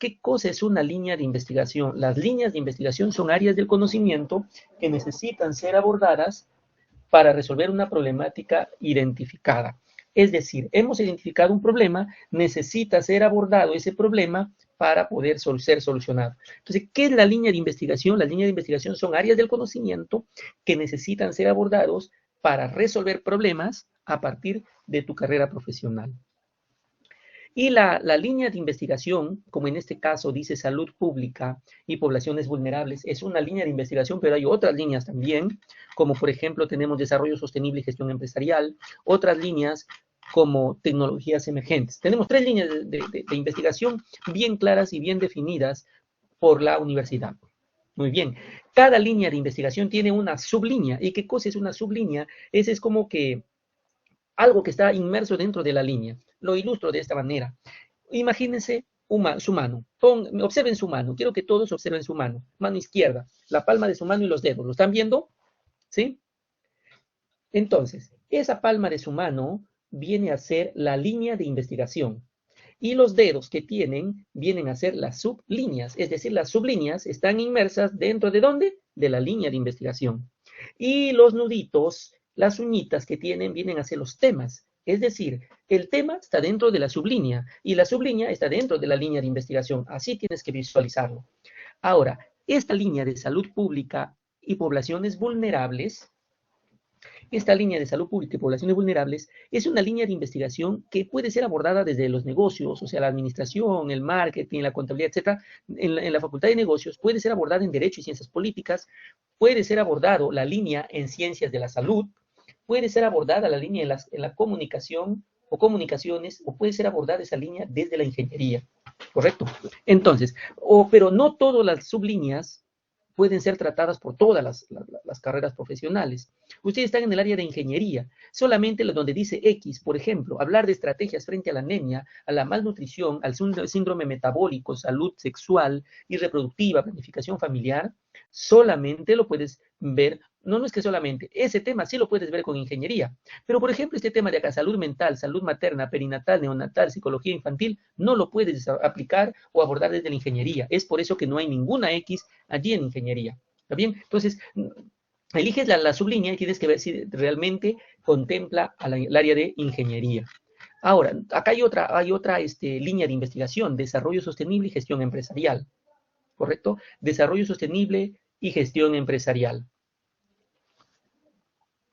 ¿Qué cosa es una línea de investigación? Las líneas de investigación son áreas del conocimiento que necesitan ser abordadas para resolver una problemática identificada. Es decir, hemos identificado un problema, necesita ser abordado ese problema para poder ser solucionado. Entonces, ¿qué es la línea de investigación? Las líneas de investigación son áreas del conocimiento que necesitan ser abordados para resolver problemas a partir de tu carrera profesional. Y la línea de investigación, como en este caso dice salud pública y poblaciones vulnerables, es una línea de investigación, pero hay otras líneas también, como por ejemplo tenemos desarrollo sostenible y gestión empresarial, otras líneas como tecnologías emergentes. Tenemos tres líneas de investigación bien claras y bien definidas por la universidad. Muy bien. Cada línea de investigación tiene una sublínea. ¿Y qué cosa es una sublínea? Es como que algo que está inmerso dentro de la línea. Lo ilustro de esta manera. Imagínense su mano. Observen su mano. Quiero que todos observen su mano. Mano izquierda, la palma de su mano y los dedos. ¿Lo están viendo? ¿Sí? Entonces, esa palma de su mano viene a ser la línea de investigación. Y los dedos que tienen vienen a ser las sublíneas. Es decir, las sublíneas están inmersas dentro de ¿dónde? De la línea de investigación. Y los nuditos, las uñitas que tienen, vienen a ser los temas. Es decir, el tema está dentro de la sublínea y la sublínea está dentro de la línea de investigación. Así tienes que visualizarlo. Ahora, esta línea de salud pública y poblaciones vulnerables, esta línea de salud pública y poblaciones vulnerables es una línea de investigación que puede ser abordada desde los negocios, o sea, la administración, el marketing, la contabilidad, etcétera. En la Facultad de Negocios puede ser abordada en Derecho y Ciencias Políticas, puede ser abordado la línea en Ciencias de la Salud, puede ser abordada la línea en la comunicación o comunicaciones, o puede ser abordada esa línea desde la ingeniería, ¿correcto? Entonces, pero no todas las sublíneas pueden ser tratadas por todas las carreras profesionales. Ustedes están en el área de ingeniería, solamente donde dice X, por ejemplo, hablar de estrategias frente a la anemia, a la malnutrición, al síndrome metabólico, salud sexual y reproductiva, planificación familiar, solamente lo puedes ver, no es que solamente, ese tema sí lo puedes ver con ingeniería, pero por ejemplo este tema de acá, salud mental, salud materna, perinatal, neonatal, psicología infantil, no lo puedes aplicar o abordar desde la ingeniería. Es por eso que no hay ninguna X allí en ingeniería. ¿Está bien? Entonces, eliges la sublínea y tienes que ver si realmente contempla el área de ingeniería. Ahora, acá hay otra línea de investigación, desarrollo sostenible y gestión empresarial, ¿correcto? Desarrollo sostenible y gestión empresarial.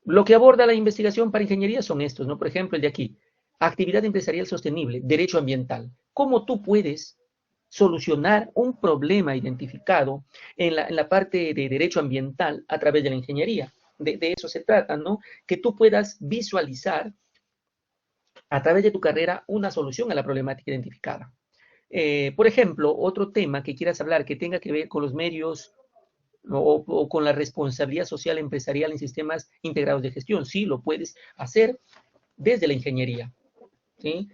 Lo que aborda la investigación para ingeniería son estos, ¿no? Por ejemplo, el de aquí, actividad empresarial sostenible, derecho ambiental. ¿Cómo tú puedes solucionar un problema identificado en la parte de derecho ambiental a través de la ingeniería? De eso se trata, ¿no? Que tú puedas visualizar a través de tu carrera una solución a la problemática identificada. Por ejemplo, otro tema que quieras hablar que tenga que ver con los medios o con la responsabilidad social empresarial en sistemas integrados de gestión. Sí, lo puedes hacer desde la ingeniería. ¿Sí?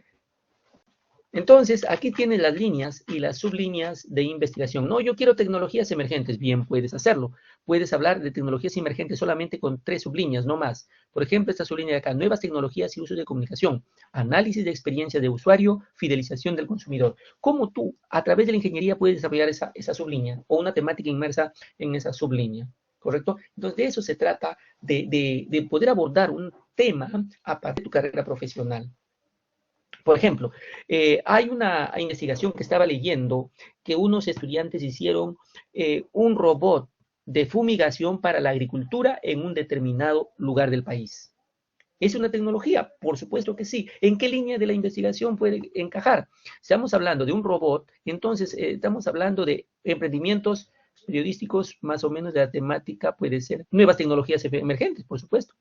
Entonces, aquí tienes las líneas y las sublíneas de investigación. No, yo quiero tecnologías emergentes. Bien, puedes hacerlo. Puedes hablar de tecnologías emergentes solamente con 3 sublíneas, no más. Por ejemplo, esta sublínea de acá, nuevas tecnologías y usos de comunicación, análisis de experiencia de usuario, fidelización del consumidor. ¿Cómo tú, a través de la ingeniería, puedes desarrollar esa sublínea o una temática inmersa en esa sublínea? ¿Correcto? Entonces, de eso se trata, de poder abordar un tema a partir de tu carrera profesional. Por ejemplo, hay una investigación que estaba leyendo que unos estudiantes hicieron un robot de fumigación para la agricultura en un determinado lugar del país. ¿Es una tecnología? Por supuesto que sí. ¿En qué línea de la investigación puede encajar? Estamos hablando de un robot, entonces estamos hablando de emprendimientos periodísticos más o menos de la temática, puede ser nuevas tecnologías emergentes, por supuesto.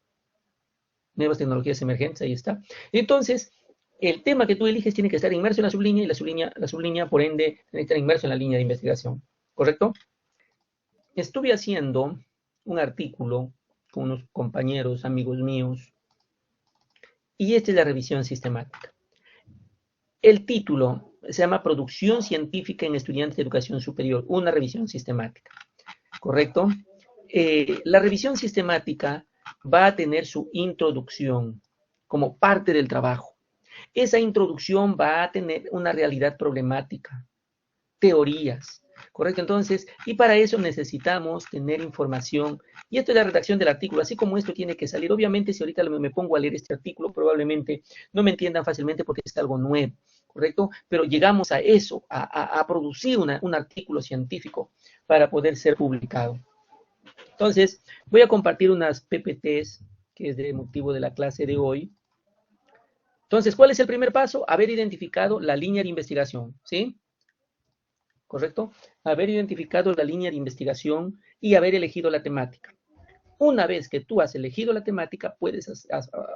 Nuevas tecnologías emergentes, ahí está. Entonces, el tema que tú eliges tiene que estar inmerso en la sublínea y la sublínea, por ende, tiene que estar inmerso en la línea de investigación. ¿Correcto? Estuve haciendo un artículo con unos compañeros, amigos míos, y esta es la revisión sistemática. El título se llama Producción Científica en Estudiantes de Educación Superior, una revisión sistemática. ¿Correcto? La revisión sistemática va a tener su introducción como parte del trabajo. Esa introducción va a tener una realidad problemática. teorías, ¿correcto? Entonces, y para eso necesitamos tener información, y esto es la redacción del artículo, así como esto tiene que salir. Obviamente, si ahorita me pongo a leer este artículo, probablemente no me entiendan fácilmente porque es algo nuevo, ¿correcto? Pero llegamos a eso, a producir un artículo científico para poder ser publicado. Entonces, voy a compartir unas PPTs, que es de motivo de la clase de hoy. Entonces, ¿cuál es el primer paso? Haber identificado la línea de investigación, ¿sí? ¿Correcto? Haber identificado la línea de investigación y haber elegido la temática. Una vez que tú has elegido la temática, puedes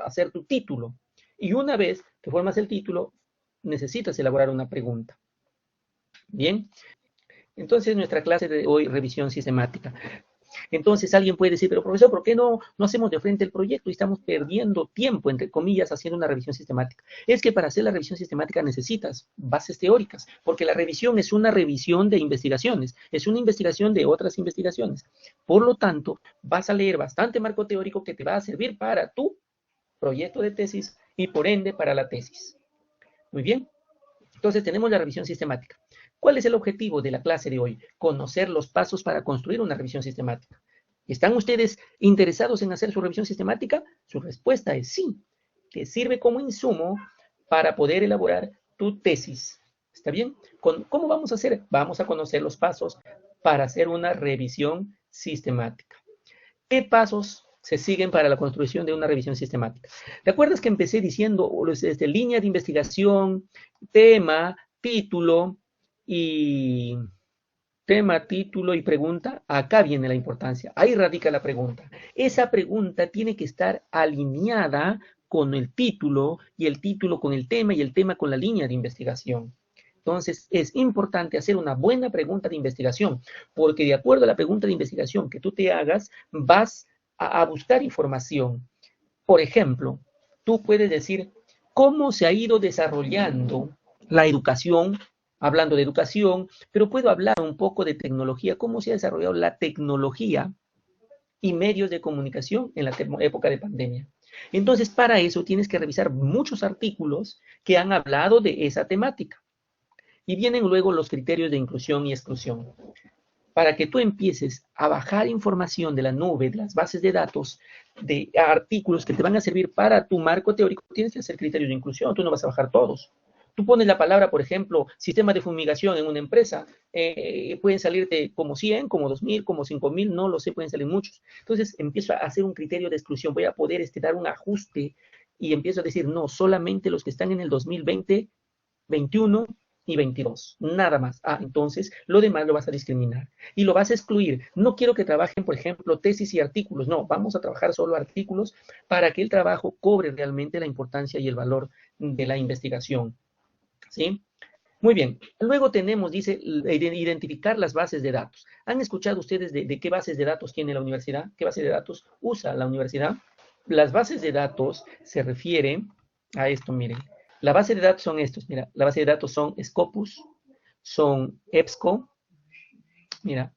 hacer tu título. Y una vez que formas el título, necesitas elaborar una pregunta. Bien, entonces nuestra clase de hoy, revisión sistemática. Entonces alguien puede decir, pero profesor, ¿por qué no hacemos de frente el proyecto y estamos perdiendo tiempo, entre comillas, haciendo una revisión sistemática? Es que para hacer la revisión sistemática necesitas bases teóricas, porque la revisión es una revisión de investigaciones, es una investigación de otras investigaciones. Por lo tanto, vas a leer bastante marco teórico que te va a servir para tu proyecto de tesis y por ende para la tesis. Muy bien. Entonces tenemos la revisión sistemática. ¿Cuál es el objetivo de la clase de hoy? Conocer los pasos para construir una revisión sistemática. ¿Están ustedes interesados en hacer su revisión sistemática? Su respuesta es sí. Te sirve como insumo para poder elaborar tu tesis. ¿Está bien? ¿Cómo vamos a hacer? Vamos a conocer los pasos para hacer una revisión sistemática. ¿Qué pasos se siguen para la construcción de una revisión sistemática? ¿Te acuerdas que empecé diciendo línea de investigación, tema, título y pregunta? Acá viene la importancia, ahí radica la pregunta. Esa pregunta tiene que estar alineada con el título y el título con el tema y el tema con la línea de investigación. Entonces, es importante hacer una buena pregunta de investigación, porque de acuerdo a la pregunta de investigación que tú te hagas, vas a buscar información. Por ejemplo, tú puedes decir, ¿cómo se ha ido desarrollando la educación? Hablando de educación, pero puedo hablar un poco de tecnología, cómo se ha desarrollado la tecnología y medios de comunicación en la época de pandemia. Entonces, para eso tienes que revisar muchos artículos que han hablado de esa temática. Y vienen luego los criterios de inclusión y exclusión. Para que tú empieces a bajar información de la nube, de las bases de datos, de artículos que te van a servir para tu marco teórico, tienes que hacer criterios de inclusión. Tú no vas a bajar todos. Tú pones la palabra, por ejemplo, sistema de fumigación en una empresa, pueden salirte como 100, como 2,000, como 5,000, no lo sé, pueden salir muchos. Entonces empiezo a hacer un criterio de exclusión, voy a poder dar un ajuste y empiezo a decir, no, solamente los que están en el 2020, 21 y 22, nada más. Entonces lo demás lo vas a discriminar y lo vas a excluir. No quiero que trabajen, por ejemplo, tesis y artículos, no, vamos a trabajar solo artículos para que el trabajo cobre realmente la importancia y el valor de la investigación. ¿Sí? Muy bien. Luego tenemos, dice, identificar las bases de datos. ¿Han escuchado ustedes de qué bases de datos tiene la universidad? ¿Qué base de datos usa la universidad? Las bases de datos se refieren a esto, miren. La base de datos son estos, mira, la base de datos son Scopus, son EBSCO, mira,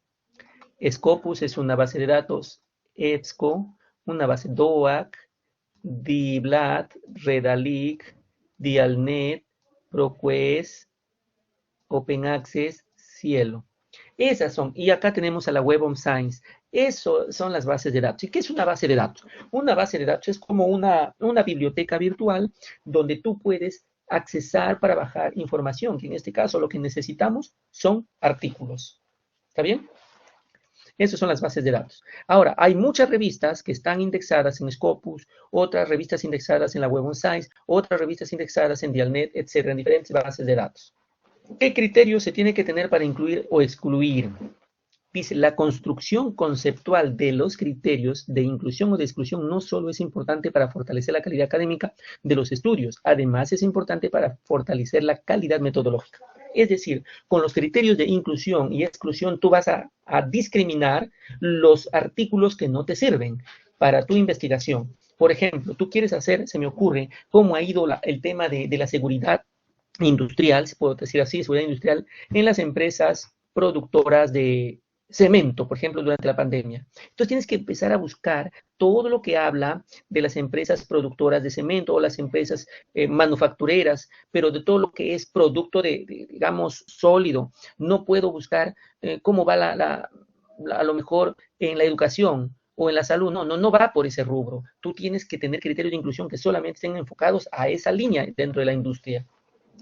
Scopus es una base de datos, EBSCO, una base DOAC, DIBLAT, Redalic, Dialnet, ProQuest, Open Access, Cielo. Esas son, y acá tenemos a la Web of Science. Eso son las bases de datos. ¿Y qué es una base de datos? Una base de datos es como una biblioteca virtual donde tú puedes accesar para bajar información, que en este caso lo que necesitamos son artículos. ¿Está bien? Esas son las bases de datos. Ahora, hay muchas revistas que están indexadas en Scopus, otras revistas indexadas en la Web of Science, otras revistas indexadas en Dialnet, etcétera, en diferentes bases de datos. ¿Qué criterios se tiene que tener para incluir o excluir? Dice, la construcción conceptual de los criterios de inclusión o de exclusión no solo es importante para fortalecer la calidad académica de los estudios, además es importante para fortalecer la calidad metodológica. Es decir, con los criterios de inclusión y exclusión tú vas a discriminar los artículos que no te sirven para tu investigación. Por ejemplo, tú quieres hacer, se me ocurre, cómo ha ido el tema de la seguridad industrial, si puedo decir así, seguridad industrial, en las empresas productoras de cemento, por ejemplo, durante la pandemia. Entonces tienes que empezar a buscar todo lo que habla de las empresas productoras de cemento o las empresas manufactureras, pero de todo lo que es producto digamos, sólido. No puedo buscar cómo va a lo mejor en la educación o en la salud. No va por ese rubro. Tú tienes que tener criterios de inclusión que solamente estén enfocados a esa línea dentro de la industria.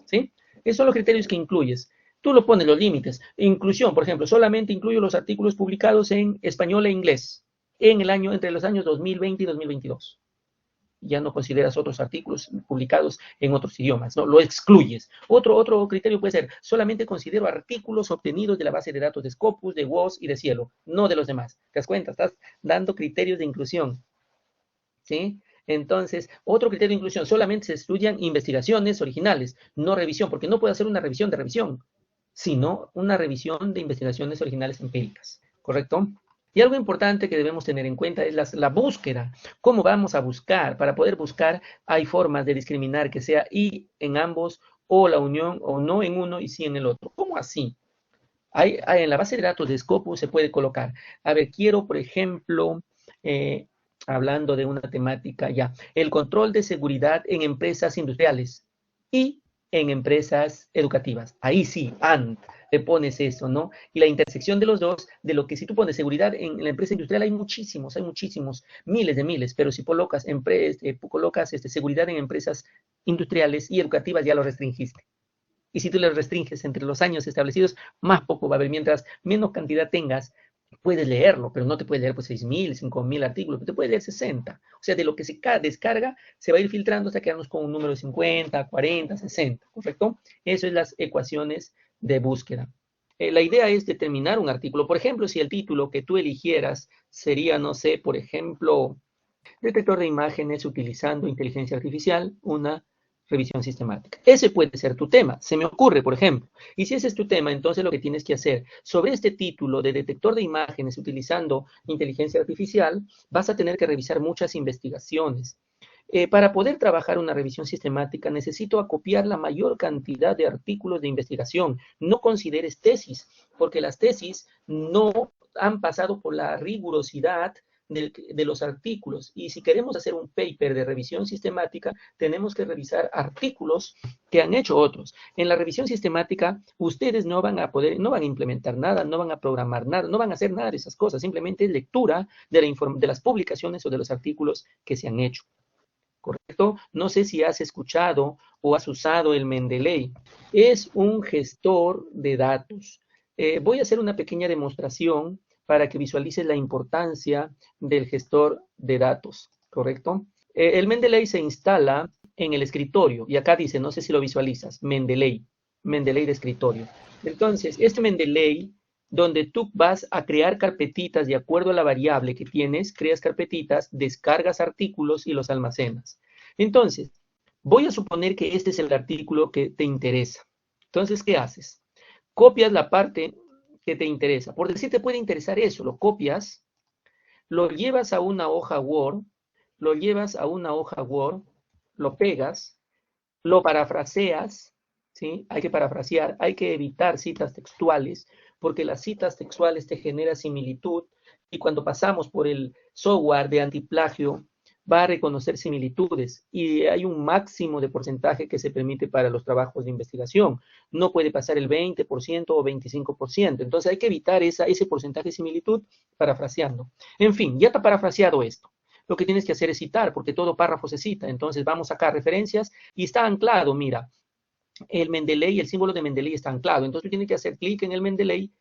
¿Sí? Esos son los criterios que incluyes. Tú lo pones los límites. Inclusión, por ejemplo, solamente incluyo los artículos publicados en español e inglés entre los años 2020 y 2022. Ya no consideras otros artículos publicados en otros idiomas, ¿no? Lo excluyes. Otro criterio puede ser, solamente considero artículos obtenidos de la base de datos de Scopus, de WOS y de Cielo, no de los demás. ¿Te das cuenta? Estás dando criterios de inclusión, ¿sí? Entonces, otro criterio de inclusión, solamente se estudian investigaciones originales, no revisión, porque no puede hacer una revisión de revisión, sino una revisión de investigaciones originales empíricas, ¿correcto? Y algo importante que debemos tener en cuenta es la búsqueda. ¿Cómo vamos a buscar? Para poder buscar, hay formas de discriminar que sea y en ambos, o la unión, o no en uno y sí en el otro. ¿Cómo así? En la base de datos de Scopus se puede colocar, a ver, quiero, por ejemplo, hablando de una temática ya, el control de seguridad en empresas industriales y en empresas educativas. Ahí sí, le pones eso, ¿no? Y la intersección de los dos, de lo que si tú pones seguridad en la empresa industrial, hay muchísimos, miles de miles, pero si colocas, seguridad en empresas industriales y educativas, ya lo restringiste. Y si tú le restringes entre los años establecidos, más poco va a haber. Mientras menos cantidad tengas, puedes leerlo, pero no te puedes leer pues 6.000, 5.000 artículos, te puedes leer 60. O sea, de lo que se descarga, se va a ir filtrando hasta quedarnos con un número de 50, 40, 60, ¿correcto? Eso es las ecuaciones de búsqueda. La idea es determinar un artículo. Por ejemplo, si el título que tú eligieras sería, no sé, por ejemplo, detector de imágenes utilizando inteligencia artificial, una revisión sistemática. Ese puede ser tu tema, se me ocurre, por ejemplo. Y si ese es tu tema, entonces lo que tienes que hacer sobre este título de detector de imágenes utilizando inteligencia artificial, vas a tener que revisar muchas investigaciones. Para poder trabajar una revisión sistemática necesito acopiar la mayor cantidad de artículos de investigación. No consideres tesis, porque las tesis no han pasado por la rigurosidad de los artículos. Y si queremos hacer un paper de revisión sistemática, tenemos que revisar artículos que han hecho otros. En la revisión sistemática, ustedes no van a implementar nada, no van a programar nada, no van a hacer nada de esas cosas. Simplemente es lectura de las publicaciones o de los artículos que se han hecho. ¿Correcto? No sé si has escuchado o has usado el Mendeley. Es un gestor de datos. Voy a hacer una pequeña demostración para que visualices la importancia del gestor de datos, ¿correcto? El Mendeley se instala en el escritorio y acá dice, no sé si lo visualizas, Mendeley de escritorio. Entonces, este Mendeley, donde tú vas a crear carpetitas de acuerdo a la variable que tienes, creas carpetitas, descargas artículos y los almacenas. Entonces, voy a suponer que este es el artículo que te interesa. Entonces, ¿qué haces? Copias la parte que te interesa. Por decir, te puede interesar eso, lo copias, lo llevas a una hoja Word, lo pegas, lo parafraseas, ¿sí? Hay que parafrasear, hay que evitar citas textuales, porque las citas textuales te generan similitud y cuando pasamos por el software de antiplagio, va a reconocer similitudes y hay un máximo de porcentaje que se permite para los trabajos de investigación. No puede pasar el 20% o 25%. Entonces hay que evitar ese porcentaje de similitud parafraseando. En fin, ya está parafraseado esto. Lo que tienes que hacer es citar, porque todo párrafo se cita. Entonces vamos acá a referencias y está anclado, mira, el Mendeley, el símbolo de Mendeley está anclado. Entonces tú tienes que hacer clic en el Mendeley,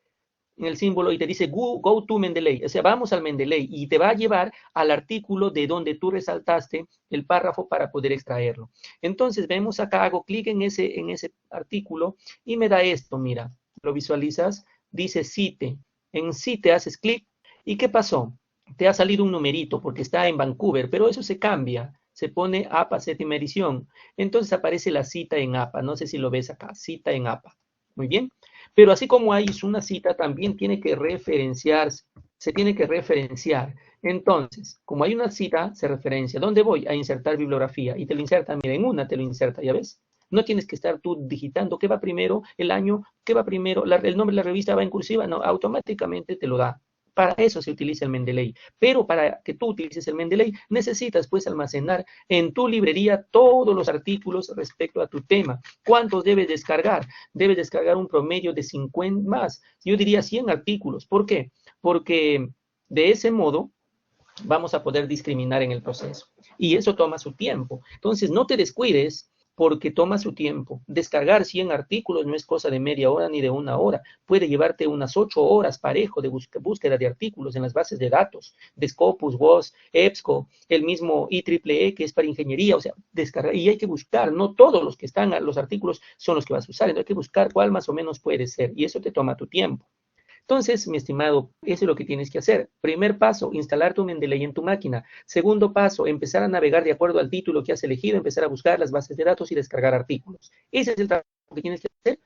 en el símbolo, y te dice go to Mendeley. O sea, vamos al Mendeley y te va a llevar al artículo de donde tú resaltaste el párrafo para poder extraerlo. Entonces vemos acá, hago clic en ese artículo y me da esto, mira, lo visualizas, dice cite. En cite haces clic y ¿qué pasó? Te ha salido un numerito porque está en Vancouver, pero eso se cambia. Se pone APA séptima edición. Entonces aparece la cita en APA. No sé si lo ves acá, cita en APA. Muy bien. Pero así como hay una cita, también tiene que referenciarse. Se tiene que referenciar. Entonces, como hay una cita, se referencia. ¿Dónde voy? A insertar bibliografía. Y te lo inserta, mira, en una te lo inserta, ¿ya ves? No tienes que estar tú digitando qué va primero, el año, qué va primero, el nombre de la revista va en cursiva, no, automáticamente te lo da. Para eso se utiliza el Mendeley. Pero para que tú utilices el Mendeley, necesitas pues almacenar en tu librería todos los artículos respecto a tu tema. ¿Cuántos debes descargar? Debes descargar un promedio de 50 más. Yo diría 100 artículos. ¿Por qué? Porque de ese modo vamos a poder discriminar en el proceso. Y eso toma su tiempo. Entonces, no te descuides porque toma su tiempo. Descargar 100 artículos no es cosa de media hora ni de una hora. Puede llevarte unas 8 horas parejo de búsqueda de artículos en las bases de datos, de Scopus, WOS, EBSCO, el mismo IEEE, que es para ingeniería. O sea, descargar. Y hay que buscar, no todos los que están, los artículos son los que vas a usar. Entonces hay que buscar cuál más o menos puede ser. Y eso te toma tu tiempo. Entonces, mi estimado, eso es lo que tienes que hacer. Primer paso, instalar tu Mendeley en tu máquina. Segundo paso, empezar a navegar de acuerdo al título que has elegido, empezar a buscar las bases de datos y descargar artículos. Ese es el trabajo que tienes que hacer